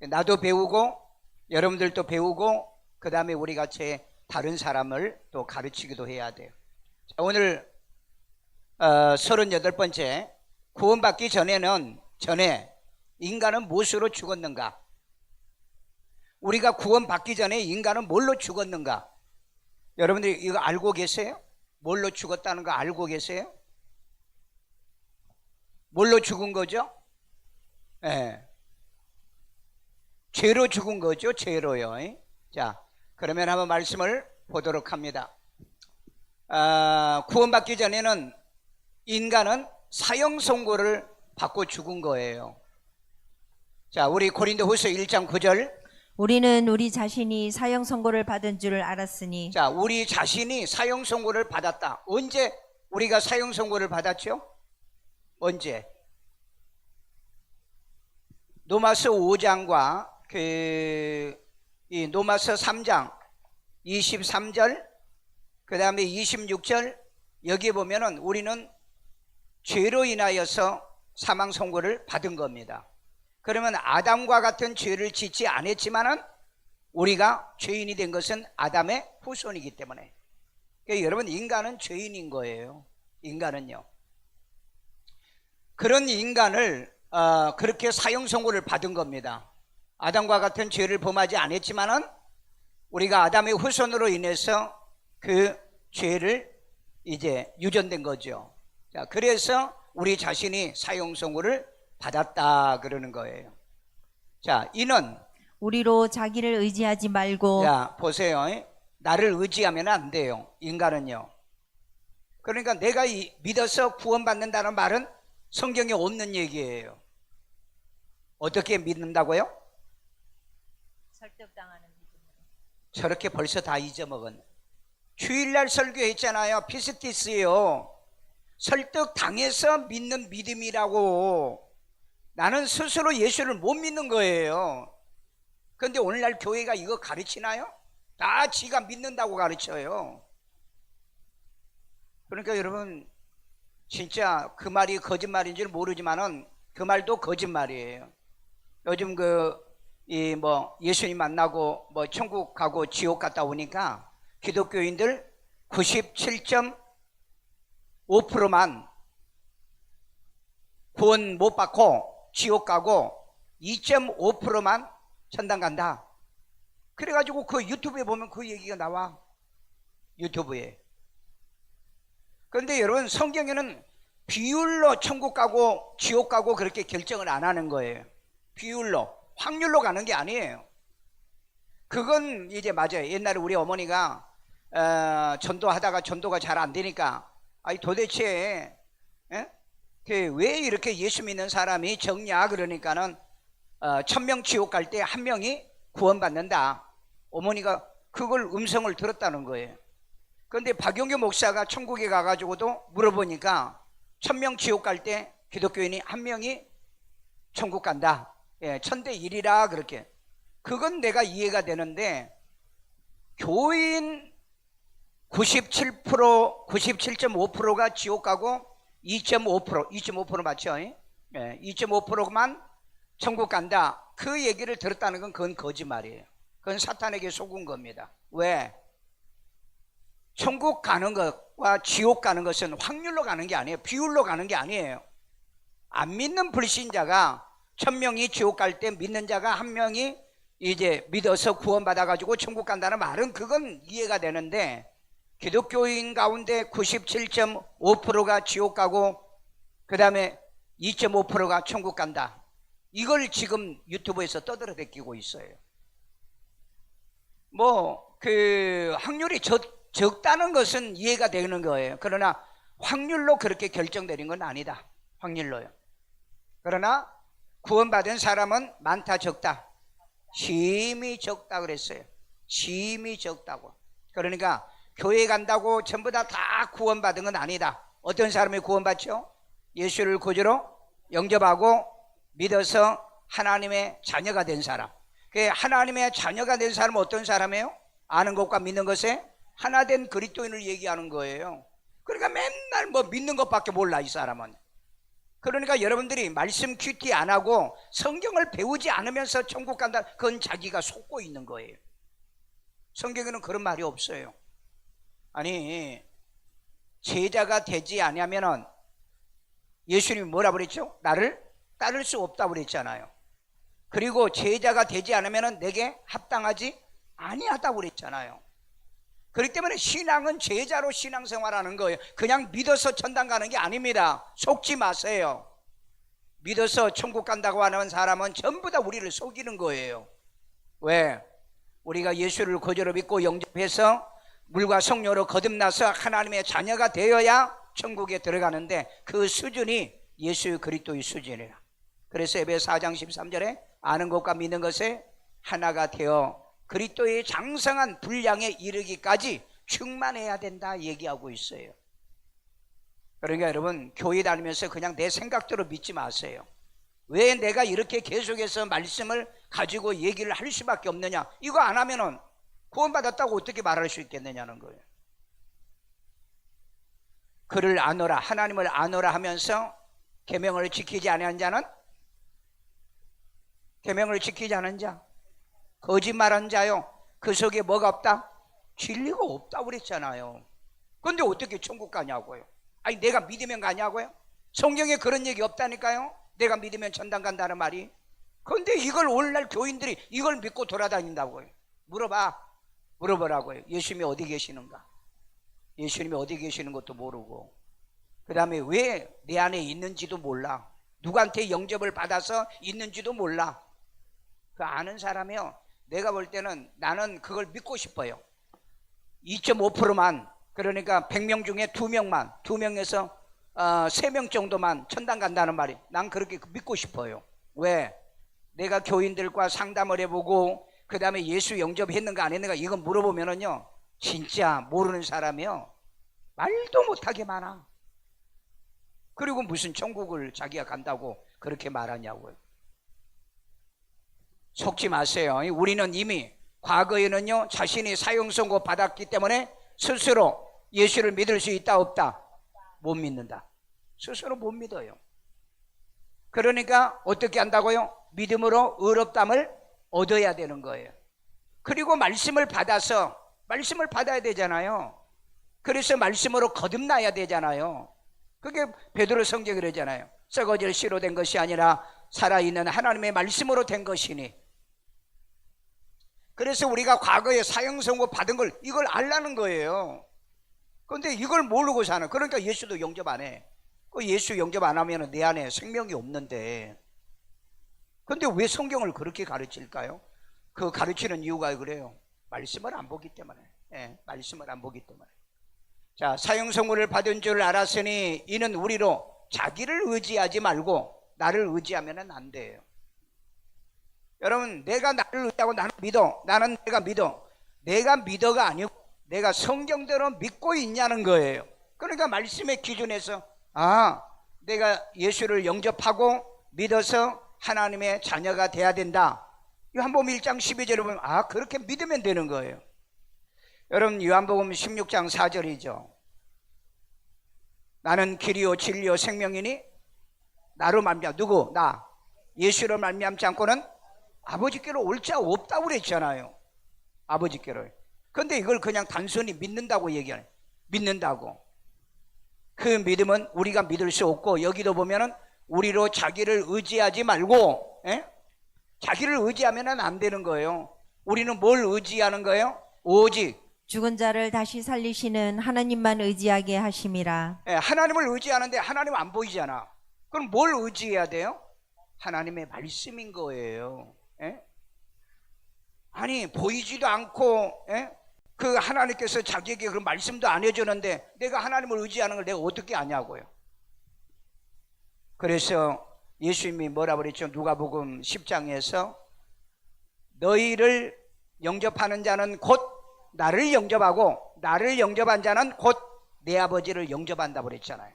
나도 배우고 여러분들도 배우고 그 다음에 우리 같이 다른 사람을 또 가르치기도 해야 돼요. 자, 오늘 38번째, 구원받기 전에 인간은 무엇으로 죽었는가? 우리가 구원받기 전에 인간은 뭘로 죽었는가? 여러분들이 이거 알고 계세요? 뭘로 죽었다는 거 알고 계세요? 뭘로 죽은 거죠? 네. 죄로 죽은 거죠. 죄로요. 자, 그러면 한번 말씀을 보도록 합니다. 구원받기 전에는 인간은 사형 선고를 받고 죽은 거예요. 자, 우리 고린도후서 1장 9절. 우리는 우리 자신이 사형 선고를 받은 줄 알았으니. 자, 우리 자신이 사형 선고를 받았다. 언제 우리가 사형 선고를 받았죠? 언제? 로마서 5장과 이 로마서 3장 23절 그 다음에 26절 여기에 보면은 우리는 죄로 인하여서 사망 선고를 받은 겁니다. 그러면 아담과 같은 죄를 짓지 않았지만은 우리가 죄인이 된 것은 아담의 후손이기 때문에, 그러니까 여러분, 인간은 죄인인 거예요. 인간은요. 그런 인간을 그렇게 사형 선고를 받은 겁니다. 아담과 같은 죄를 범하지 않았지만은 우리가 아담의 후손으로 인해서 그 죄를 이제 유전된 거죠. 자, 그래서 우리 자신이 사형 선고를 받았다 그러는 거예요. 자, 이는 우리로 자기를 의지하지 말고. 자, 보세요. 나를 의지하면 안 돼요. 인간은요. 그러니까 내가 믿어서 구원받는다는 말은 성경에 없는 얘기예요. 어떻게 믿는다고요? 설득당하는 믿음으로. 저렇게 벌써 다 잊어먹은. 주일날 설교했잖아요. 피스티스요. 설득당해서 믿는 믿음이라고. 나는 스스로 예수를 못 믿는 거예요. 그런데 오늘날 교회가 이거 가르치나요? 다 지가 믿는다고 가르쳐요. 그러니까 여러분, 진짜 그 말이 거짓말인지는 모르지만은 그 말도 거짓말이에요. 요즘 예수님 만나고 천국 가고 지옥 갔다 오니까 기독교인들 97.5%만 구원 못 받고 지옥 가고 2.5%만 천당 간다. 그래가지고 그 유튜브에 보면 그 얘기가 나와. 유튜브에. 그런데 여러분, 성경에는 비율로 천국 가고 지옥 가고 그렇게 결정을 안 하는 거예요. 비율로, 확률로 가는 게 아니에요. 그건 이제 맞아요. 옛날에 우리 어머니가 전도하다가 전도가 잘 안 되니까, 아니 도대체 왜 이렇게 예수 믿는 사람이 적냐 그러니까는 1000명 지옥 갈 때 1명이 구원받는다. 어머니가 그걸 음성을 들었다는 거예요. 그런데 박용규 목사가 천국에 가가지고도 물어보니까 1000명 지옥 갈 때 기독교인이 1명이 천국 간다. 1000대1이라 그렇게. 그건 내가 이해가 되는데, 교인 97.5%가 지옥 가고 2.5% 맞죠? 2.5%만 천국 간다. 그 얘기를 들었다는 건 그건 거짓말이에요. 그건 사탄에게 속은 겁니다. 왜? 천국 가는 것과 지옥 가는 것은 확률로 가는 게 아니에요. 비율로 가는 게 아니에요. 안 믿는 불신자가 1000명이 지옥 갈 때 믿는 자가 1명이 이제 믿어서 구원받아가지고 천국 간다는 말은 그건 이해가 되는데, 기독교인 가운데 97.5%가 지옥 가고 그 다음에 2.5%가 천국 간다. 이걸 지금 유튜브에서 떠들어대끼고 있어요. 확률이 적다는 것은 이해가 되는 거예요. 그러나 확률로 그렇게 결정되는 건 아니다. 확률로요. 그러나 구원받은 사람은 많다 적다? 심히 적다 그랬어요. 심히 적다고. 그러니까 교회 간다고 전부 다 구원받은 건 아니다. 어떤 사람이 구원받죠? 예수를 구주로 영접하고 믿어서 하나님의 자녀가 된 사람. 하나님의 자녀가 된 사람은 어떤 사람이에요? 아는 것과 믿는 것에 하나 된 그리스도인을 얘기하는 거예요. 그러니까 맨날 믿는 것밖에 몰라, 이 사람은. 그러니까 여러분들이 말씀 큐티 안 하고 성경을 배우지 않으면서 천국 간다, 그건 자기가 속고 있는 거예요. 성경에는 그런 말이 없어요. 아니, 제자가 되지 아니하면은 예수님이 뭐라 그랬죠? 나를 따를 수 없다고 그랬잖아요. 그리고 제자가 되지 않으면은 내게 합당하지 아니하다고 그랬잖아요. 그렇기 때문에 신앙은 제자로 신앙생활하는 거예요. 그냥 믿어서 천당 가는 게 아닙니다. 속지 마세요. 믿어서 천국 간다고 하는 사람은 전부 다 우리를 속이는 거예요. 왜? 우리가 예수를 거저로 믿고 영접해서 물과 성령으로 거듭나서 하나님의 자녀가 되어야 천국에 들어가는데 그 수준이 예수 그리스도의 수준이라. 그래서 에베소 4장 13절에 아는 것과 믿는 것에 하나가 되어 그리스도의 장성한 분량에 이르기까지 충만해야 된다 얘기하고 있어요. 그러니까 여러분, 교회 다니면서 그냥 내 생각대로 믿지 마세요. 왜 내가 이렇게 계속해서 말씀을 가지고 얘기를 할 수밖에 없느냐, 이거 안 하면은 구원받았다고 어떻게 말할 수 있겠느냐는 거예요. 그를 아노라, 하나님을 아노라 하면서 계명을 지키지 아니한 자는, 계명을 지키지 않은 자, 거짓말한 자요, 그 속에 뭐가 없다? 진리가 없다고 그랬잖아요. 그런데 어떻게 천국 가냐고요? 아니, 내가 믿으면 가냐고요? 성경에 그런 얘기 없다니까요. 내가 믿으면 천당 간다는 말이. 그런데 이걸 오늘날 교인들이 이걸 믿고 돌아다닌다고요. 물어보라고요. 예수님이 어디 계시는가? 예수님이 어디 계시는 것도 모르고, 그 다음에 왜 내 안에 있는지도 몰라. 누구한테 영접을 받아서 있는지도 몰라. 그 아는 사람이요, 내가 볼 때는 나는 그걸 믿고 싶어요. 2.5%만, 그러니까 100명 중에 2명만, 2명에서 3명 정도만 천당 간다는 말이, 난 그렇게 믿고 싶어요. 왜? 내가 교인들과 상담을 해보고 그 다음에 예수 영접했는가 안 했는가 이건 물어보면은요, 진짜 모르는 사람이요, 말도 못하게 많아. 그리고 무슨 천국을 자기가 간다고 그렇게 말하냐고요. 속지 마세요. 우리는 이미 과거에는요, 자신이 사형선고 받았기 때문에 스스로 예수를 믿을 수 있다 없다? 못 믿는다. 스스로 못 믿어요. 그러니까 어떻게 한다고요? 믿음으로 의롭다함을 얻어야 되는 거예요. 그리고 말씀을 받아서, 말씀을 받아야 되잖아요. 그래서 말씀으로 거듭나야 되잖아요. 그게 베드로 성경이 그러잖아요. 썩어질 씨로 된 것이 아니라 살아있는 하나님의 말씀으로 된 것이니. 그래서 우리가 과거에 사형선고 받은 걸, 이걸 알라는 거예요. 그런데 이걸 모르고 사는, 그러니까 예수도 영접 안 해. 그 예수 영접 안 하면 내 안에 생명이 없는데. 그런데 왜 성경을 그렇게 가르칠까요? 그 가르치는 이유가 그래요. 말씀을 안 보기 때문에. 말씀을 안 보기 때문에. 자, 사형선고를 받은 줄 알았으니 이는 우리로 자기를 의지하지 말고 나를 의지하면 안 돼요. 여러분, 내가 나를 의지하고 나는 믿어, 나는 내가 믿어, 내가 믿어가 아니고 내가 성경대로 믿고 있냐는 거예요. 그러니까 말씀의 기준에서 내가 예수를 영접하고 믿어서 하나님의 자녀가 돼야 된다. 요한복음 1장 12절에 보면 그렇게 믿으면 되는 거예요. 여러분, 요한복음 16장 4절이죠. 나는 길이요 진리요 생명이니 나로 말미암아, 누구? 나 예수로 말미암지 않고는 아버지께로 올 자 없다고 그랬잖아요. 아버지께로. 그런데 이걸 그냥 단순히 믿는다고 얘기하네. 믿는다고. 그 믿음은 우리가 믿을 수 없고, 여기도 보면은 우리로 자기를 의지하지 말고, 자기를 의지하면 안 되는 거예요. 우리는 뭘 의지하는 거예요? 오직 죽은 자를 다시 살리시는 하나님만 의지하게 하심이라. 하나님을 의지하는데 하나님 안 보이잖아. 그럼 뭘 의지해야 돼요? 하나님의 말씀인 거예요. 아니, 보이지도 않고 그 하나님께서 자기에게 그 말씀도 안 해주는데 내가 하나님을 의지하는 걸 내가 어떻게 아냐고요. 그래서 예수님이 뭐라 그랬죠? 누가복음 10장에서 너희를 영접하는 자는 곧 나를 영접하고 나를 영접한 자는 곧 내 아버지를 영접한다고 그랬잖아요.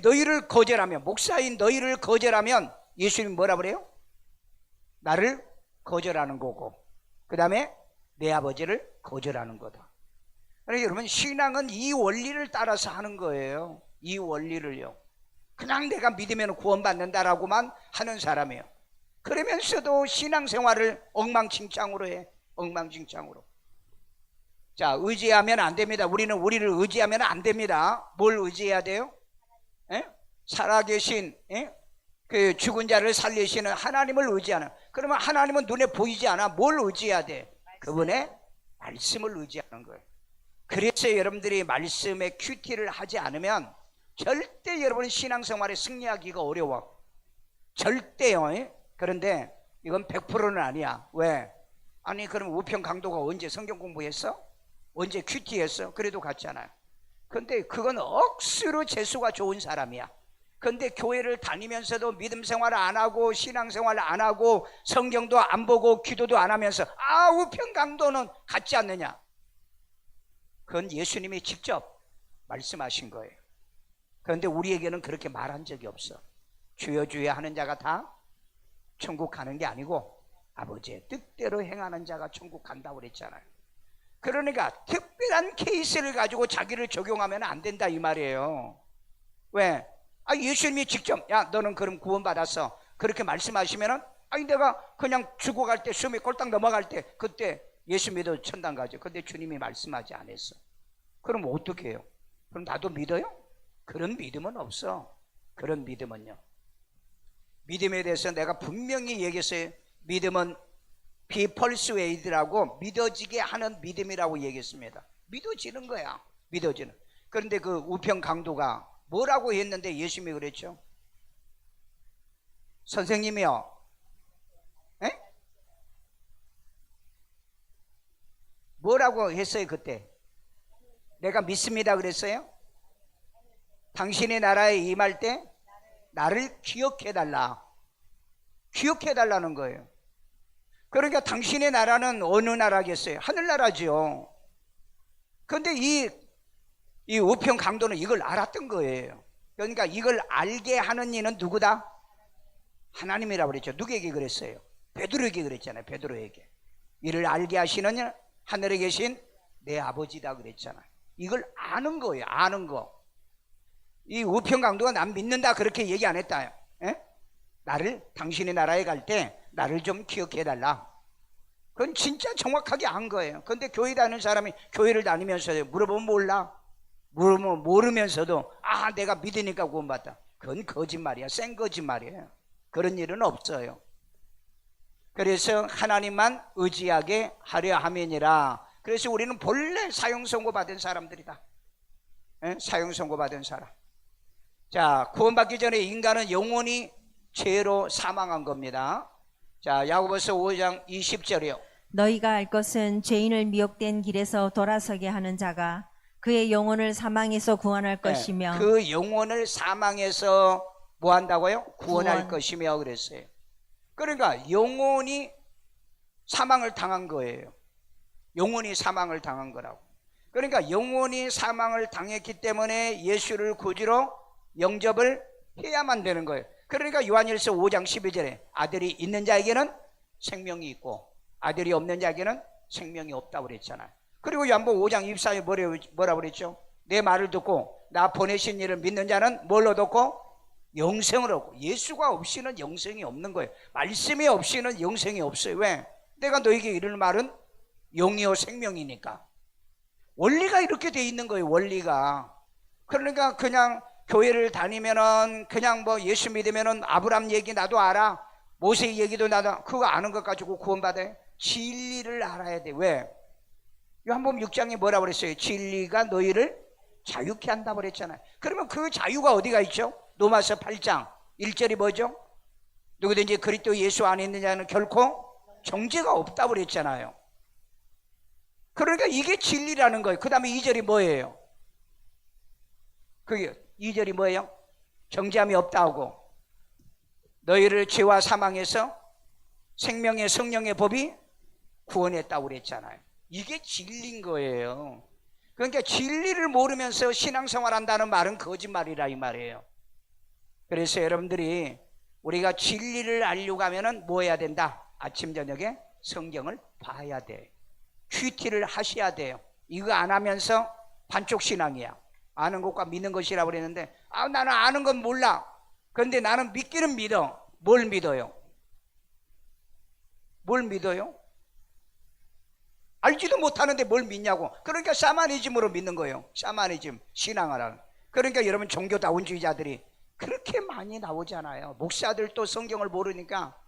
너희를 거절하면, 목사인 너희를 거절하면 예수님이 뭐라 그래요? 나를 거절하는 거고, 그 다음에 내 아버지를 거절하는 거다. 그러니까 여러분, 신앙은 이 원리를 따라서 하는 거예요. 이 원리를요. 그냥 내가 믿으면 구원받는다라고만 하는 사람이에요. 그러면서도 신앙생활을 엉망진창으로 해. 엉망진창으로. 자, 의지하면 안 됩니다. 우리를 의지하면 안 됩니다. 뭘 의지해야 돼요? 에? 살아계신 그 죽은 자를 살리시는 하나님을 의지하는. 그러면 하나님은 눈에 보이지 않아. 뭘 의지해야 돼? 그분의 말씀을 의지하는 거예요. 그래서 여러분들이 말씀에 큐티를 하지 않으면 절대 여러분 신앙생활에 승리하기가 어려워. 절대요. 그런데 이건 100%는 아니야. 왜? 아니 그럼 우편 강도가 언제 성경 공부했어? 언제 큐티했어? 그래도 같잖아요. 근데 그건 억수로 재수가 좋은 사람이야. 근데 교회를 다니면서도 믿음 생활을 안 하고 신앙생활을 안 하고 성경도 안 보고 기도도 안 하면서 우편 강도는 같지 않느냐? 그건 예수님이 직접 말씀하신 거예요. 그런데 우리에게는 그렇게 말한 적이 없어. 주여 주여 하는 자가 다 천국 가는 게 아니고 아버지의 뜻대로 행하는 자가 천국 간다고 그랬잖아요. 그러니까 특별한 케이스를 가지고 자기를 적용하면 안 된다 이 말이에요. 왜? 예수님이 직접 야 너는 그럼 구원받았어 그렇게 말씀하시면은 내가 그냥 죽어갈 때 숨이 꼴딱 넘어갈 때 그때 예수 믿어 천당 가죠. 근데 주님이 말씀하지 않았어. 그럼 어떻게 해요? 그럼 나도 믿어요? 그런 믿음은 없어. 그런 믿음은요. 믿음에 대해서 내가 분명히 얘기했어요. 믿음은 be persuaded라고 믿어지게 하는 믿음이라고 얘기했습니다. 믿어지는 거야. 믿어지는. 그런데 그 우편 강도가 뭐라고 했는데 예수님이 그랬죠? 선생님이요. 에? 뭐라고 했어요 그때? 내가 믿습니다 그랬어요? 당신의 나라에 임할 때 나를 기억해달라. 기억해달라는 거예요. 그러니까 당신의 나라는 어느 나라겠어요? 하늘나라죠. 그런데 이 우편 강도는 이걸 알았던 거예요. 그러니까 이걸 알게 하는 이는 누구다? 하나님이라고 그랬죠. 누구에게 그랬어요? 베드로에게 그랬잖아요. 베드로에게. 이를 알게 하시는 하늘에 계신 내 아버지다 그랬잖아요. 이걸 아는 거예요. 아는 거. 이 우편 강도가 난 믿는다 그렇게 얘기 안 했다. 에? 나를 당신의 나라에 갈 때 나를 좀 기억해 달라. 그건 진짜 정확하게 안 거예요. 그런데 교회 다니는 사람이 교회를 다니면서 물어보면 몰라. 물어보면 모르면서도 내가 믿으니까 구원받다. 그건 거짓말이야. 센 거짓말이에요. 그런 일은 없어요. 그래서 하나님만 의지하게 하려 함이니라. 그래서 우리는 본래 사형 선고 받은 사람들이다. 사형 선고 받은 사람. 자, 구원받기 전에 인간은 영원히 죄로 사망한 겁니다. 자, 야고보서 5장 20절이요. 너희가 알 것은 죄인을 미혹된 길에서 돌아서게 하는 자가 그의 영혼을 사망에서 구원할 것이며 그 영혼을 사망에서 뭐 한다고요? 구원할 것이며 그랬어요. 그러니까 영혼이 사망을 당한 거예요. 영혼이 사망을 당한 거라고. 그러니까 영혼이 사망을 당했기 때문에 예수를 구주로 영접을 해야만 되는 거예요. 그러니까 요한일서 5장 12절에 아들이 있는 자에게는 생명이 있고 아들이 없는 자에게는 생명이 없다고 그랬잖아요. 그리고 요한복음 5장 24절에 뭐라고 그랬죠? 내 말을 듣고 나 보내신 이를 믿는 자는 뭘 얻었고? 영생을 얻고. 예수가 없이는 영생이 없는 거예요. 말씀이 없이는 영생이 없어요. 왜? 내가 너에게 이르는 말은 영이요 생명이니까. 원리가 이렇게 돼 있는 거예요. 원리가. 그러니까 그냥 교회를 다니면은 그냥 뭐 예수 믿으면은 아브라함 얘기 나도 알아. 모세 얘기도 나도 그거 아는 것 가지고 구원받아요. 진리를 알아야 돼. 왜? 요한복음 6장에 뭐라고 그랬어요? 진리가 너희를 자유케 한다고 그랬잖아요. 그러면 그 자유가 어디가 있죠? 로마서 8장 1절이 뭐죠? 누구든지 그리스도 예수 안에 있는 자는 결코 정죄가 없다고 그랬잖아요. 그러니까 이게 진리라는 거예요. 그 다음에 2절이 뭐예요? 그게 2절이 뭐예요? 정죄함이 없다고. 너희를 죄와 사망에서 생명의 성령의 법이 구원했다고 그랬잖아요. 이게 진리인 거예요. 그러니까 진리를 모르면서 신앙생활 한다는 말은 거짓말이라 이 말이에요. 그래서 여러분들이 우리가 진리를 알려고 하면은 뭐 해야 된다? 아침 저녁에 성경을 봐야 돼. 큐티를 하셔야 돼요. 이거 안 하면서 반쪽 신앙이야. 아는 것과 믿는 것이라고 그랬는데, 나는 아는 건 몰라. 그런데 나는 믿기는 믿어. 뭘 믿어요? 뭘 믿어요? 알지도 못하는데 뭘 믿냐고. 그러니까 샤머니즘으로 믿는 거예요. 샤머니즘, 신앙을. 그러니까 여러분, 종교다운주의자들이 그렇게 많이 나오잖아요. 목사들도 성경을 모르니까,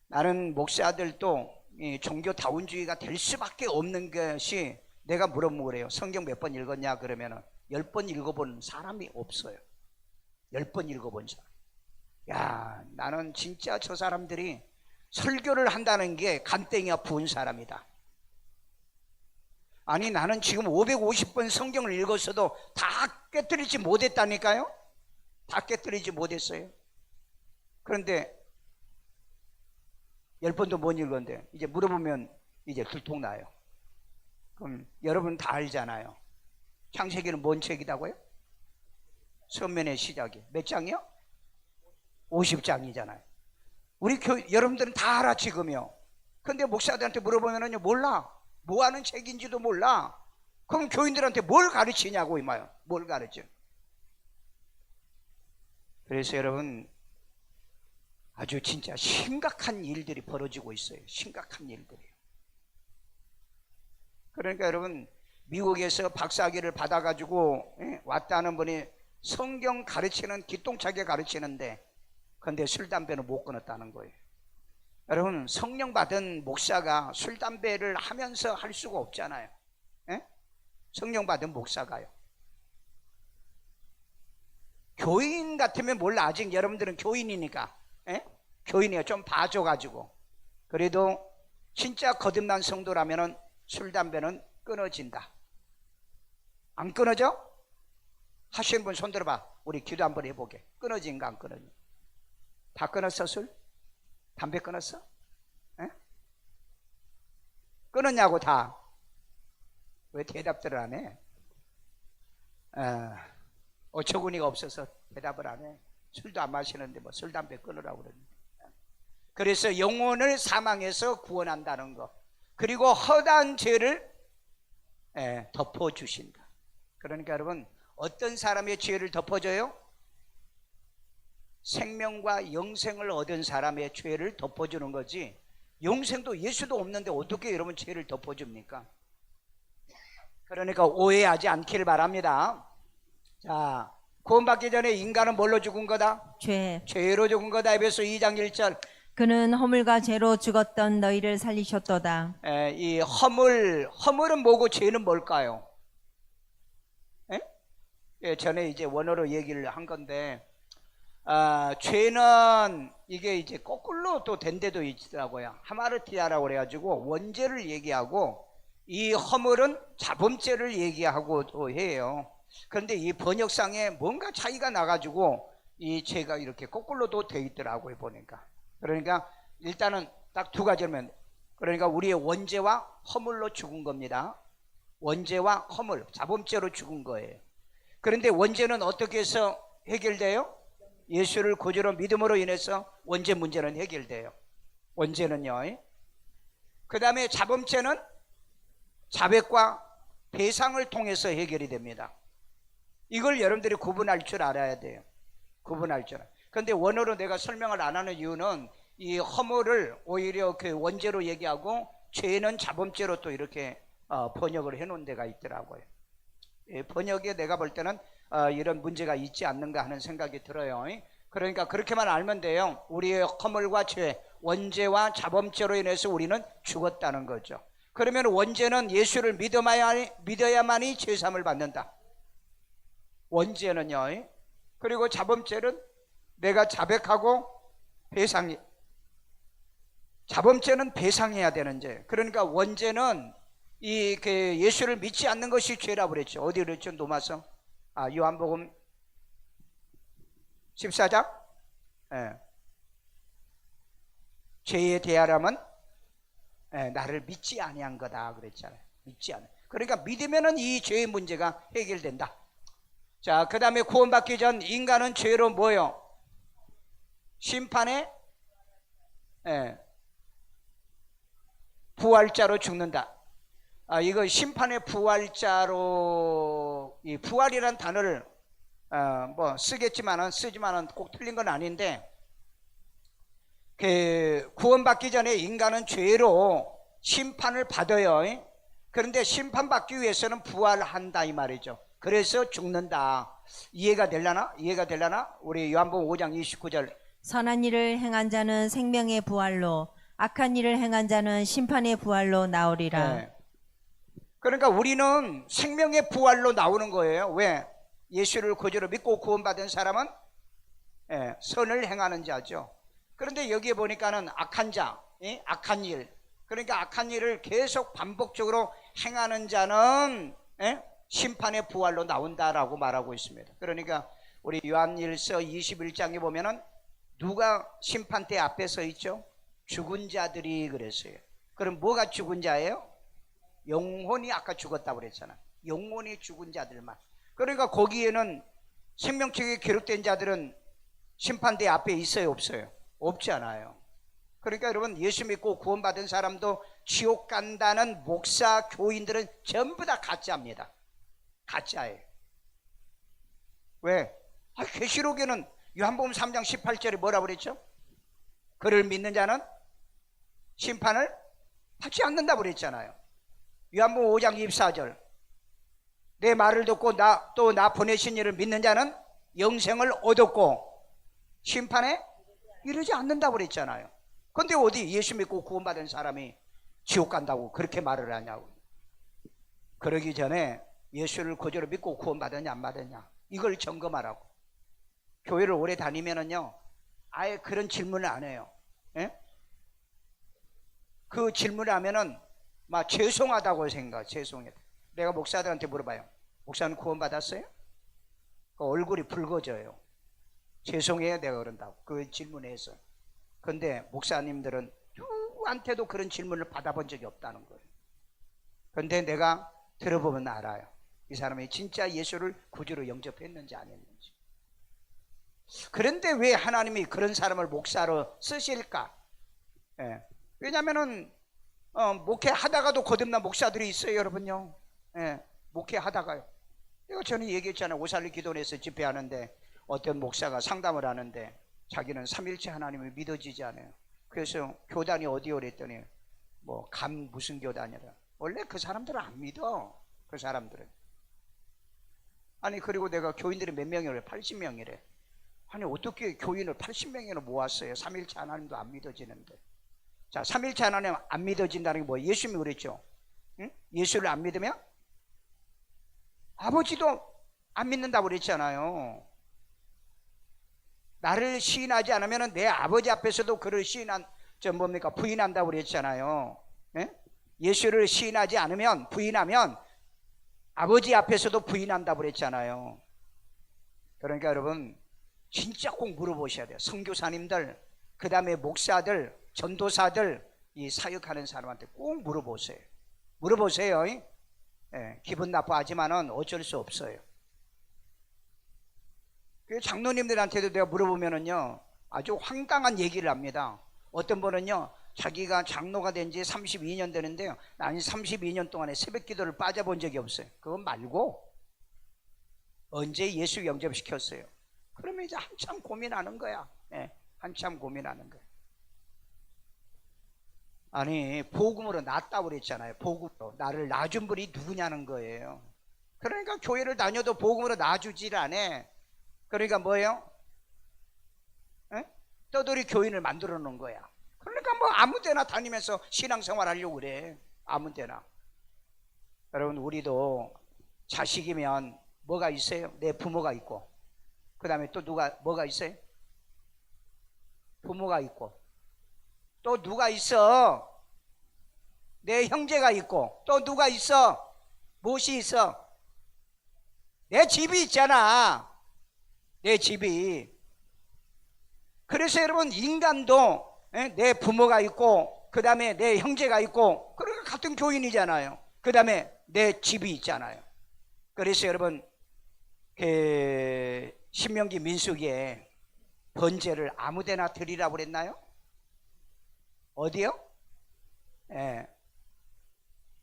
나는 목사들도 종교다운주의가 될 수밖에 없는 것이, 내가 물어보면 그래요. 성경 몇 번 읽었냐 그러면은 10번 읽어본 사람이 없어요. 10번 읽어본 사람. 야, 나는 진짜 저 사람들이 설교를 한다는 게 간땡이가 부은 사람이다. 아니, 나는 지금 550번 성경을 읽었어도 다 깨뜨리지 못했다니까요. 다 깨뜨리지 못했어요. 그런데 10번도 못 읽었는데 이제 물어보면 이제 들통나요. 그럼 여러분 다 알잖아요. 창세기는 뭔 책이라고요? 선면의 시작이 몇 장이요? 50장이잖아요. 우리 여러분들은 다 알아 지금요. 근데 목사들한테 물어보면요, 몰라. 뭐 하는 책인지도 몰라. 그럼 교인들한테 뭘 가르치냐고 이마요. 뭘 가르쳐? 그래서 여러분, 아주 진짜 심각한 일들이 벌어지고 있어요. 심각한 일들이. 그러니까 여러분, 미국에서 박사학위를 받아가지고 왔다는 분이 성경 가르치는, 기똥차게 가르치는데, 근데 술, 담배는 못 끊었다는 거예요. 여러분, 성령 받은 목사가 술, 담배를 하면서 할 수가 없잖아요. 성령 받은 목사가요. 교인 같으면 몰라. 아직 여러분들은 교인이니까. 교인이에요. 좀 봐줘가지고. 그래도 진짜 거듭난 성도라면은 술, 담배는 끊어진다. 안 끊어져? 하시는 분 손 들어봐. 우리 기도 한번 해보게. 끊어진가 안 끊어진가? 다 끊었어? 술? 담배 끊었어? 끊었냐고 다. 왜 대답들을 안 해? 어처구니가 없어서 대답을 안 해. 술도 안 마시는데 뭐 술, 담배 끊으라고 그러는데. 그래서 영혼을 사망에서 구원한다는 거, 그리고 허다한 죄를 덮어주신다. 그러니까 여러분, 어떤 사람의 죄를 덮어줘요? 생명과 영생을 얻은 사람의 죄를 덮어주는 거지, 영생도 예수도 없는데 어떻게 여러분 죄를 덮어줍니까? 그러니까 오해하지 않기를 바랍니다. 자, 구원받기 전에 인간은 뭘로 죽은 거다? 죄로 죽은 거다. 에베소 2장 1절. 그는 허물과 죄로 죽었던 너희를 살리셨도다. 이 허물은 뭐고 죄는 뭘까요? 전에 이제 원어로 얘기를 한 건데, 죄는 이게 이제 거꾸로 또 된 데도 있더라고요. 하마르티아라고 그래가지고 원죄를 얘기하고, 이 허물은 자범죄를 얘기하고 또 해요. 그런데 이 번역상에 뭔가 차이가 나가지고 이 죄가 이렇게 거꾸로도 돼 있더라고요, 보니까. 그러니까 일단은 딱 두 가지면, 그러니까 우리의 원죄와 허물로 죽은 겁니다. 원죄와 허물, 자범죄로 죽은 거예요. 그런데 원죄는 어떻게 해서 해결돼요? 예수를 구주로 믿음으로 인해서 원죄 문제는 해결돼요. 원죄는요. 그 다음에 자범죄는 자백과 배상을 통해서 해결이 됩니다. 이걸 여러분들이 구분할 줄 알아야 돼요. 구분할 줄. 그런데 원어로 내가 설명을 안 하는 이유는, 이 허물을 오히려 그 원죄로 얘기하고 죄는 자범죄로 또 이렇게 번역을 해놓은 데가 있더라고요. 번역에 내가 볼 때는 이런 문제가 있지 않는가 하는 생각이 들어요. 그러니까 그렇게만 알면 돼요. 우리의 허물과 죄, 원죄와 자범죄로 인해서 우리는 죽었다는 거죠. 그러면 원죄는 예수를 믿어야만이 죄사함을 받는다. 원죄는요. 그리고 자범죄는 내가 자백하고 배상이, 자범죄는 배상해야 되는 죄. 그러니까 원죄는 이 예수를 믿지 않는 것이 죄라고 그랬죠. 어디 그랬죠? 노마서? 요한복음 14장? 죄에 대하라면 나를 믿지 아니한 거다 그랬잖아요. 믿지 않아. 그러니까 믿으면은 이 죄의 문제가 해결된다. 자, 그 다음에 구원받기 전 인간은 죄로 뭐요? 심판에 부활자로 죽는다. 이거 심판의 부활자로 이 부활이라는 단어를 뭐 쓰지만은 꼭 틀린 건 아닌데, 그 구원받기 전에 인간은 죄로 심판을 받아요. 그런데 심판받기 위해서는 부활한다 이 말이죠. 그래서 죽는다. 이해가 되려나? 우리 요한복음 5장 29절. 선한 일을 행한 자는 생명의 부활로, 악한 일을 행한 자는 심판의 부활로 나오리라. 네. 그러니까 우리는 생명의 부활로 나오는 거예요. 왜? 예수를 구주로 믿고 구원받은 사람은 선을 행하는 자죠. 그런데 여기에 보니까는 악한 자, 악한 일, 그러니까 악한 일을 계속 반복적으로 행하는 자는 심판의 부활로 나온다라고 말하고 있습니다. 그러니까 우리 요한일서 21장에 보면은 누가 심판대 앞에 서 있죠? 죽은 자들이 그랬어요. 그럼 뭐가 죽은 자예요? 영혼이 아까 죽었다고 그랬잖아. 영혼이 죽은 자들만. 그러니까 거기에는 생명책에 기록된 자들은 심판대 앞에 있어요, 없어요? 없지 않아요. 그러니까 여러분, 예수 믿고 구원받은 사람도 지옥 간다는 목사, 교인들은 전부 다 가짜입니다. 가짜예요. 왜? 계시록에는 요한복음 3장 18절에 뭐라고 그랬죠? 그를 믿는 자는 심판을 받지 않는다고 그랬잖아요. 요한복음 5장 24절, 내 말을 듣고 나 보내신 이를 믿는 자는 영생을 얻었고 심판에 이르지 않는다고 그랬잖아요. 근데 어디 예수 믿고 구원받은 사람이 지옥 간다고 그렇게 말을 하냐고. 그러기 전에 예수를 구주로 믿고 구원받았냐 안 받았냐 이걸 점검하라고. 교회를 오래 다니면은요 아예 그런 질문을 안 해요. 그 질문을 하면은 막 죄송하다고 생각. 죄송해. 내가 목사들한테 물어봐요. 목사는 구원받았어요? 그 얼굴이 붉어져요. 죄송해요 내가 그런다고 그 질문에서. 근데 목사님들은 누구한테도 그런 질문을 받아본 적이 없다는 거예요. 근데 내가 들어보면 알아요. 이 사람이 진짜 예수를 구주로 영접했는지 안 했는지. 그런데 왜 하나님이 그런 사람을 목사로 쓰실까? 왜냐면은 목회하다가도 거듭난 목사들이 있어요, 여러분요. 목회하다가요. 이거 저는 얘기했잖아요. 오살리 기도원에서 집회하는데 어떤 목사가 상담을 하는데 자기는 삼일체 하나님을 믿어지지 않아요. 그래서 교단이 어디요? 그랬더니 뭐 무슨 교단이라. 원래 그 사람들은 안 믿어. 그 사람들은. 아니 그리고 내가 교인들이 몇 명이래? 80명이래. 아니 어떻게 교인을 80명이나 모았어요? 삼일체 하나님도 안 믿어지는데. 자, 삼일체 하나님 안 믿어진다는 게 뭐예요? 예수님이 그랬죠. 응? 예수를 안 믿으면 아버지도 안 믿는다고 그랬잖아요. 나를 시인하지 않으면 내 아버지 앞에서도 그를 부인한다고 그랬잖아요. 예수를 시인하지 않으면, 부인하면 아버지 앞에서도 부인한다고 그랬잖아요. 그러니까 여러분 진짜 꼭 물어보셔야 돼요. 선교사님들, 그 다음에 목사들, 전도사들, 이 사역하는 사람한테 꼭 물어보세요. 기분 나빠하지만은 어쩔 수 없어요. 그 장로님들한테도 내가 물어보면은요 아주 황당한 얘기를 합니다. 어떤 분은요 자기가 장로가 된 지 32년 되는데요, 나는 32년 동안에 새벽 기도를 빠져본 적이 없어요. 그거 말고 언제 예수 영접시켰어요? 그러면 이제 한참 고민하는 거야. 한참 고민하는 거야. 아니 복음으로 낳았다고 그랬잖아요. 복음으로 나를 낳아준 분이 누구냐는 거예요. 그러니까 교회를 다녀도 복음으로 낳아주질 않아. 그러니까 뭐예요? 떠돌이 교인을 만들어 놓은 거야. 그러니까 뭐 아무 데나 다니면서 신앙생활 하려고 그래. 아무 데나. 여러분 우리도 자식이면 뭐가 있어요? 내 부모가 있고, 그 다음에 또 뭐가 있어요? 부모가 있고, 또 누가 있어? 내 형제가 있고, 또 누가 있어? 무엇이 있어? 내 집이 있잖아. 내 집이. 그래서 여러분 인간도 내 부모가 있고, 그 다음에 내 형제가 있고, 그러니까 같은 교인이잖아요. 그 다음에 내 집이 있잖아요. 그래서 여러분 그 신명기 민수기에 번제를 아무데나 드리라고 그랬나요? 어디요?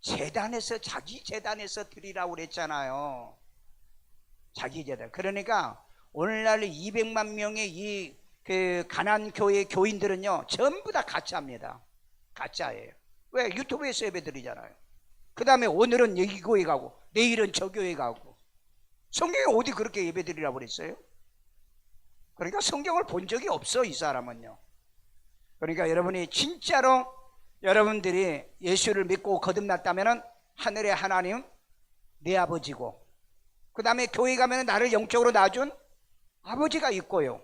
재단에서, 자기 재단에서 드리라고 그랬잖아요. 자기 제자. 그러니까 오늘날 200만 명의 이 그 가난 교회 교인들은요 전부 다 가짜입니다. 가짜예요. 왜? 유튜브에서 예배 드리잖아요. 그 다음에 오늘은 여기 교회 가고 내일은 저 교회 가고. 성경에 어디 그렇게 예배 드리라고 그랬어요? 그러니까 성경을 본 적이 없어 이 사람은요. 그러니까 여러분이 진짜로 여러분들이 예수를 믿고 거듭났다면 하늘의 하나님 내 아버지고, 그 다음에 교회 가면 나를 영적으로 낳아준 아버지가 있고요,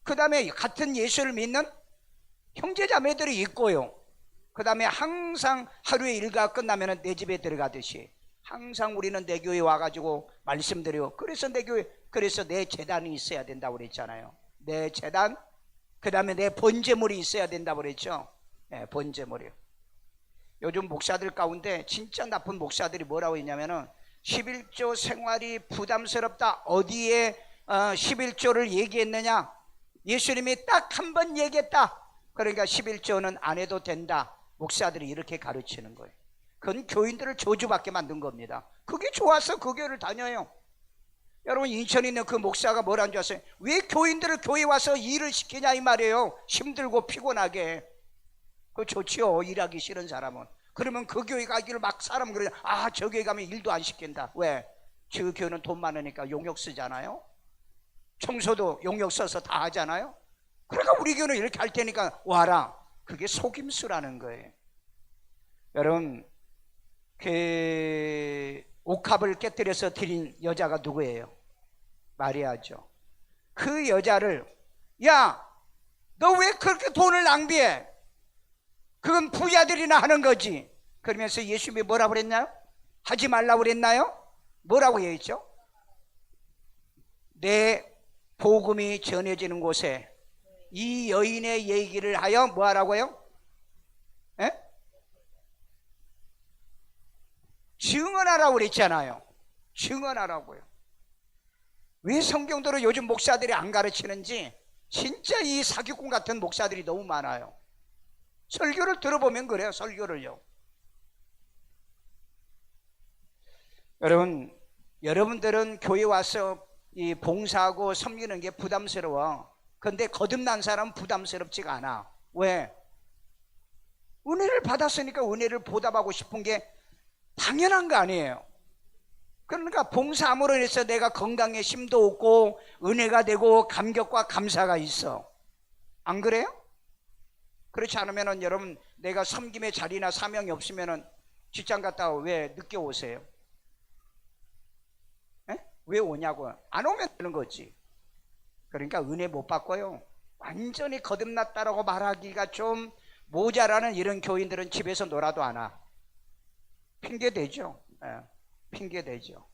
그 다음에 같은 예수를 믿는 형제자매들이 있고요, 그 다음에 항상 하루의 일과가 끝나면 내 집에 들어가듯이 항상 우리는 내 교회에 와가지고 말씀드려요. 그래서 내 교회, 그래서 내 제단이 있어야 된다고 그랬잖아요. 내 제단, 그 다음에 내 번제물이 있어야 된다고 그랬죠. 네, 번제물이요. 요즘 목사들 가운데 진짜 나쁜 목사들이 뭐라고 했냐면은 11조 생활이 부담스럽다. 어디에 11조를 얘기했느냐? 예수님이 딱 한 번 얘기했다. 그러니까 11조는 안 해도 된다. 목사들이 이렇게 가르치는 거예요. 그건 교인들을 저주받게 만든 겁니다. 그게 좋아서 그 교회를 다녀요. 여러분 인천에 있는 그 목사가 뭐라는 줄 아세요? 왜 교인들을 교회 와서 일을 시키냐 이 말이에요. 힘들고 피곤하게. 그거 좋지요. 일하기 싫은 사람은. 그러면 그 교회 가기를 막 사람 그러냐. 아, 저 교회 가면 일도 안 시킨다. 왜? 저 교회는 돈 많으니까 용역 쓰잖아요. 청소도 용역 써서 다 하잖아요. 그러니까 우리 교회는 이렇게 할 테니까 와라. 그게 속임수라는 거예요. 여러분 그 옥합을 깨뜨려서 드린 여자가 누구예요? 마리아죠. 그 여자를 야, 너 왜 그렇게 돈을 낭비해? 그건 부자들이나 하는 거지. 그러면서 예수님이 뭐라고 그랬나요? 하지 말라고 그랬나요? 뭐라고 얘기했죠? 내 복음이 전해지는 곳에 이 여인의 얘기를 하여 뭐 하라고요? 에? 증언하라고 그랬잖아요. 증언하라고요. 왜 성경대로 요즘 목사들이 안 가르치는지 진짜 이 사기꾼 같은 목사들이 너무 많아요. 설교를 들어보면 그래요. 설교를요. 여러분, 여러분들은 교회 와서 이 봉사하고 섬기는 게 부담스러워. 그런데 거듭난 사람은 부담스럽지가 않아. 왜? 은혜를 받았으니까 은혜를 보답하고 싶은 게 당연한 거 아니에요. 그러니까 봉사함으로 인해서 내가 건강에 힘도 얻고 은혜가 되고 감격과 감사가 있어. 안 그래요? 그렇지 않으면 여러분 내가 섬김의 자리나 사명이 없으면 직장 갔다가 왜 늦게 오세요? 에? 왜 오냐고요? 안 오면 되는 거지. 그러니까 은혜 못 받고요, 완전히 거듭났다라고 말하기가 좀 모자라는 이런 교인들은 집에서 놀아도 안 와. 핑계대죠. 핑계대죠.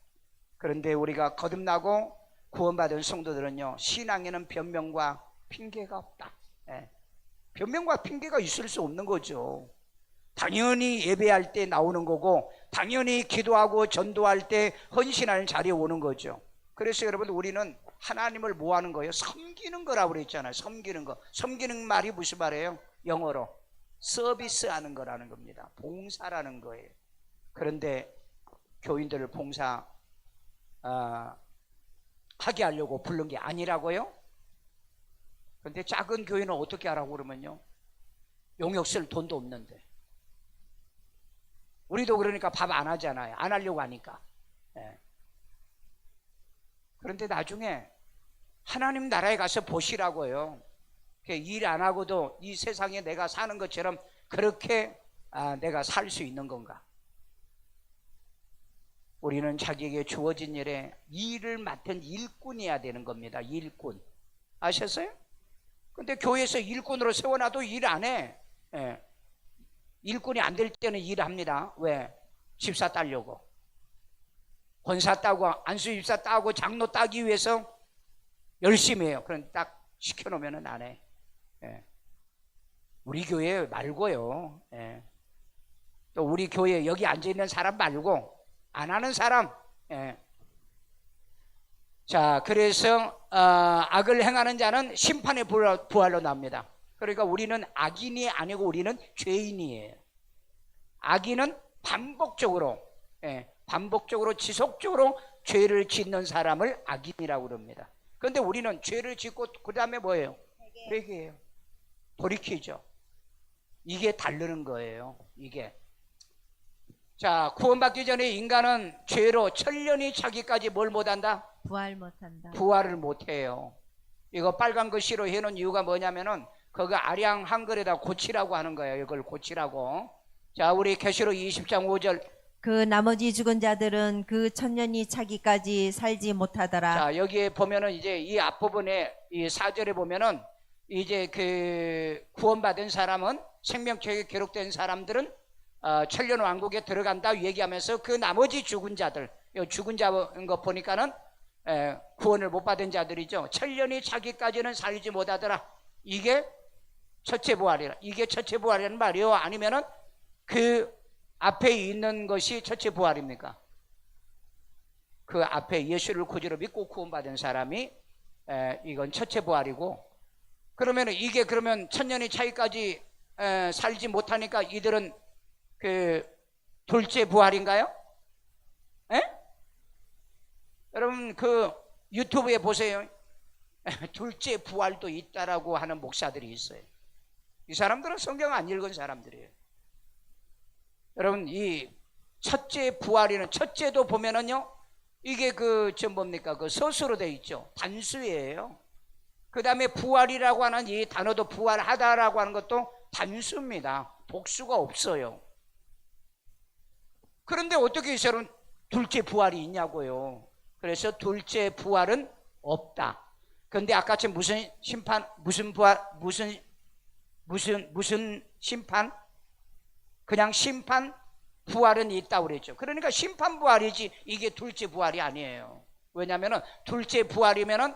그런데 우리가 거듭나고 구원받은 성도들은요, 신앙에는 변명과 핑계가 없다. 변명과 핑계가 있을 수 없는 거죠. 당연히 예배할 때 나오는 거고, 당연히 기도하고 전도할 때 헌신하는 자리에 오는 거죠. 그래서 여러분 우리는 하나님을 뭐 하는 거예요? 섬기는 거라고 그랬잖아요. 섬기는 거. 섬기는 말이 무슨 말이에요? 영어로 서비스하는 거라는 겁니다. 봉사라는 거예요. 그런데 교인들을 봉사 하게 하려고 부른 게 아니라고요? 그런데 작은 교회는 어떻게 하라고 그러면요, 용역 쓸 돈도 없는데. 우리도 그러니까 밥 안 하잖아요. 안 하려고 하니까. 그런데 나중에 하나님 나라에 가서 보시라고요. 일 안 하고도 이 세상에 내가 사는 것처럼 그렇게 내가 살 수 있는 건가? 우리는 자기에게 주어진 일에 일을 맡은 일꾼이어야 되는 겁니다. 일꾼. 아셨어요? 근데 교회에서 일꾼으로 세워놔도 일 안 해. 일꾼이 안 될 때는 일합니다. 왜? 집사 따려고. 권사 따고 안수 집사 따고 장로 따기 위해서 열심히 해요. 그런데 딱 시켜놓으면 안 해. 우리 교회 말고요. 또 우리 교회 여기 앉아있는 사람 말고 안 하는 사람. 자, 그래서 악을 행하는 자는 심판의 부활로 납니다. 그러니까 우리는 악인이 아니고 우리는 죄인이에요. 악인은 반복적으로 지속적으로 죄를 짓는 사람을 악인이라고 그럽니다. 그런데 우리는 죄를 짓고 그 다음에 뭐예요? 회개해요. 돌이키죠. 이게 다르는 거예요. 이게. 자, 구원받기 전에 인간은 죄로 천년이 차기까지 뭘 못한다? 부활 못한다. 부활을 못해요. 이거 빨간 글씨로 해놓은 이유가 뭐냐면은 그거 아량 한글에다 고치라고 하는 거예요. 이걸 고치라고. 자, 우리 계시록 20장 5절. 그 나머지 죽은 자들은 그 천년이 차기까지 살지 못하더라. 자, 여기에 보면은 이제 이 앞부분에 이 4절에 보면은 이제 그 구원받은 사람은 생명책에 기록된 사람들은 천년 왕국에 들어간다 얘기하면서 그 나머지 죽은 자들, 죽은 자인 거 보니까는 구원을 못 받은 자들이죠. 천년이 차기까지는 살지 못하더라. 이게 첫째 부활이라. 이게 첫째 부활이라는 말이요? 아니면은 그 앞에 있는 것이 첫째 부활입니까? 그 앞에 예수를 구주로 믿고 구원받은 사람이 이건 첫째 부활이고, 그러면 이게 그러면 천년의 차이까지 살지 못하니까 이들은 그 둘째 부활인가요? 에? 여러분 그 유튜브에 보세요. 둘째 부활도 있다라고 하는 목사들이 있어요. 이 사람들은 성경 안 읽은 사람들이에요. 여러분 이 첫째 부활이는 첫째도 보면은요 이게 그 뭡니까 그 서술로 되어 있죠. 단수예요. 그 다음에 부활이라고 하는 이 단어도 부활하다라고 하는 것도 단수입니다. 복수가 없어요. 그런데 어떻게 여러분 둘째 부활이 있냐고요. 그래서 둘째 부활은 없다. 그런데 아까처 무슨 심판, 무슨 부활, 무슨 심판? 그냥 심판 부활은 있다고 그랬죠. 그러니까 심판 부활이지 이게 둘째 부활이 아니에요. 왜냐하면 둘째 부활이면은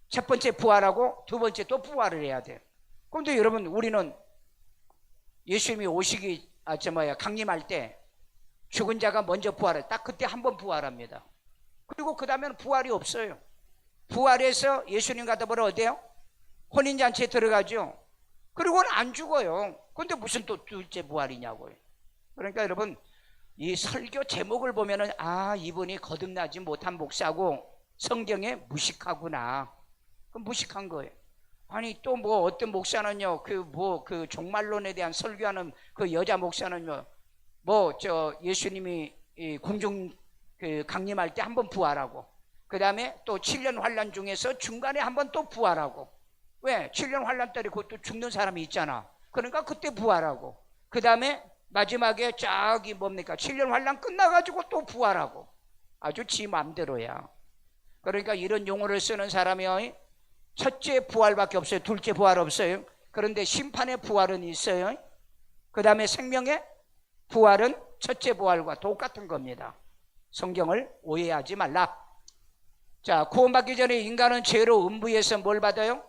첫 번째 부활하고 두 번째 또 부활을 해야 돼요. 그런데 여러분 우리는 예수님이 오시기 강림할 때 죽은 자가 먼저 부활해. 딱 그때 한 번 부활합니다. 그리고 그 다음에는 부활이 없어요. 부활해서 예수님과 더불어 어때요? 혼인잔치에 들어가죠. 그리고는 안 죽어요. 근데 무슨 또 둘째 부활이냐고요. 그러니까 여러분 이 설교 제목을 보면은 이분이 거듭나지 못한 목사고 성경에 무식하구나. 그럼 무식한 거예요. 아니 또 뭐 어떤 목사는요 그 종말론에 대한 설교하는 그 여자 목사는요 예수님이 공중 그 강림할 때 한 번 부활하고 그 다음에 또 7년 환란 중에서 중간에 한 번 또 부활하고. 왜? 7년 환란 때에 그것도 죽는 사람이 있잖아. 그러니까 그때 부활하고 그 다음에 마지막에 7년 환란 끝나가지고 또 부활하고. 아주 지 맘대로야. 그러니까 이런 용어를 쓰는 사람이 첫째 부활밖에 없어요. 둘째 부활 없어요. 그런데 심판의 부활은 있어요. 그 다음에 생명의 부활은 첫째 부활과 똑같은 겁니다. 성경을 오해하지 말라. 자, 구원받기 전에 인간은 죄로 음부에서 뭘 받아요?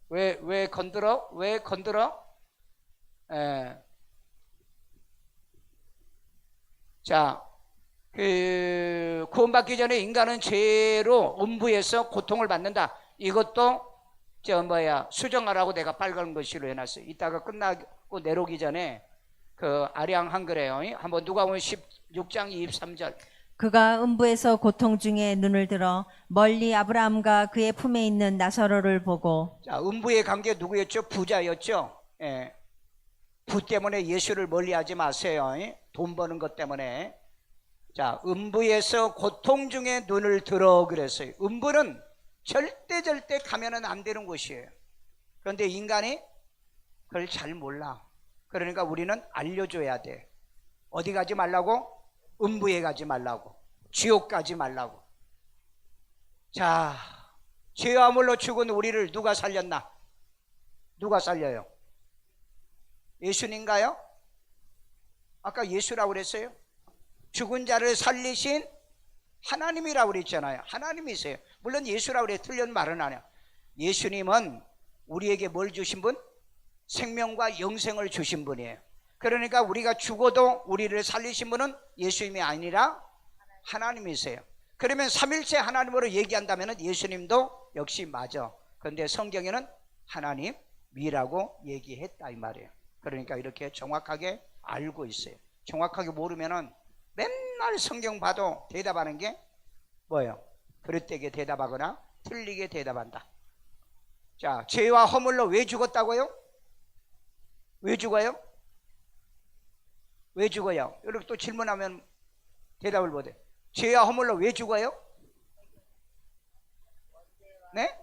왜 건드려? 자, 구원받기 전에 인간은 죄로 음부에서 고통을 받는다. 이것도 수정하라고 내가 빨간 글씨로 해놨어요. 이따가 끝나고 내려오기 전에 그 아량 한글에요. 한번 누가복음 16장 23절. 그가 음부에서 고통 중에 눈을 들어 멀리 아브라함과 그의 품에 있는 나사로를 보고. 자, 음부의 관계 누구였죠? 부자였죠. 예. 부 때문에 예수를 멀리하지 마세요. 돈 버는 것 때문에. 자, 음부에서 고통 중에 눈을 들어 그랬어요. 음부는 절대 가면은 안 되는 곳이에요. 그런데 인간이 그걸 잘 몰라. 그러니까 우리는 알려줘야 돼. 어디 가지 말라고? 음부에 가지 말라고. 지옥 가지 말라고. 자, 죄와 물로 죽은 우리를 누가 살렸나? 누가 살려요? 예수님인가요? 아까 예수라고 그랬어요? 죽은 자를 살리신 하나님이라고 그랬잖아요. 하나님이세요. 물론 예수라고 그래 틀린 말은 아니야. 예수님은 우리에게 뭘 주신 분? 생명과 영생을 주신 분이에요. 그러니까 우리가 죽어도 우리를 살리신 분은 예수님이 아니라 하나님이세요. 그러면 삼일체 하나님으로 얘기한다면 예수님도 역시 맞아. 그런데 성경에는 하나님이라고 얘기했다 이 말이에요. 그러니까 이렇게 정확하게 알고 있어요. 정확하게 모르면은 맨날 성경 봐도 대답하는 게 뭐예요? 그릇되게 대답하거나 틀리게 대답한다. 자, 죄와 허물로 왜 죽었다고요? 왜 죽어요? 왜 죽어요? 이렇게 또 질문하면 대답을 못해. 죄와 허물로 왜 죽어요? 네?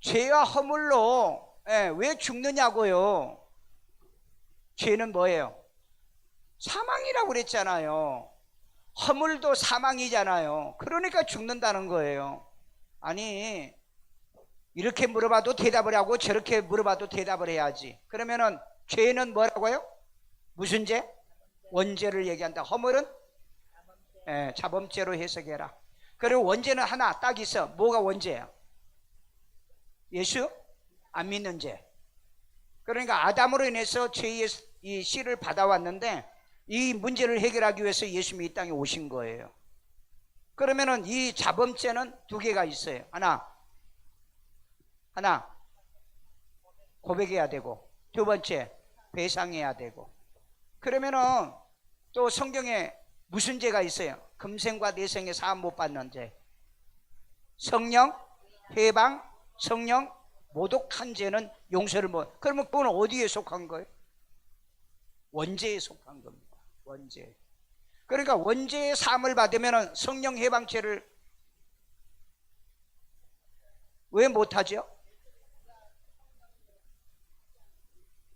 죄와 허물로 왜 죽느냐고요? 죄는 뭐예요? 사망이라고 그랬잖아요. 허물도 사망이잖아요. 그러니까 죽는다는 거예요. 아니, 이렇게 물어봐도 대답을 하고 저렇게 물어봐도 대답을 해야지. 그러면은 죄는 뭐라고요? 무슨 죄? 원죄를 얘기한다. 허물은 자범죄로 해석해라. 그리고 원죄는 하나 딱 있어. 뭐가 원죄야? 예수 안 믿는 죄. 그러니까 아담으로 인해서 죄의 이 씨를 받아왔는데 이 문제를 해결하기 위해서 예수님이 이 땅에 오신 거예요. 그러면은 이 자범죄는 두 개가 있어요. 하나 고백해야 되고, 두 번째 배상해야 되고. 그러면은 또 성경에 무슨 죄가 있어요? 금생과 내생에 사함 못 받는 죄, 성령 해방, 성령 모독한 죄는 용서를 못. 그러면 그건 어디에 속한 거예요? 원죄에 속한 겁니다. 원죄. 그러니까 원죄의 사함을 받으면 성령 해방죄를 왜 못하죠?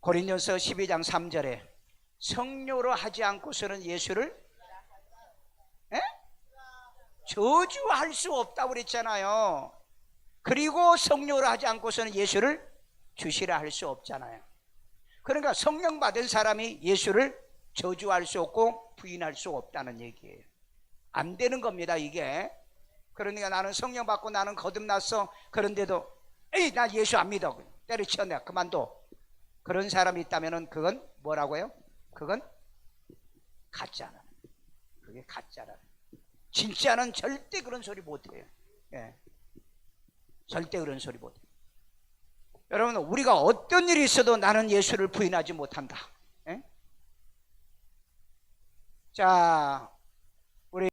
고린도서 12장 3절에 성료로 하지 않고서는 예수를 저주할 수 없다고 그랬잖아요. 그리고 성료로 하지 않고서는 예수를 주시라 할 수 없잖아요. 그러니까 성령 받은 사람이 예수를 저주할 수 없고 부인할 수 없다는 얘기예요. 안 되는 겁니다, 이게. 그러니까 나는 성령 받고 나는 거듭났어. 그런데도 에이, 나 예수 안 믿어. 때려치워 내가 그만둬. 그런 사람이 있다면 그건 뭐라고요? 그건 가짜라. 그게 가짜라. 진짜는 절대 그런 소리 못해요. 절대 그런 소리 못해요. 여러분, 우리가 어떤 일이 있어도 나는 예수를 부인하지 못한다. 자,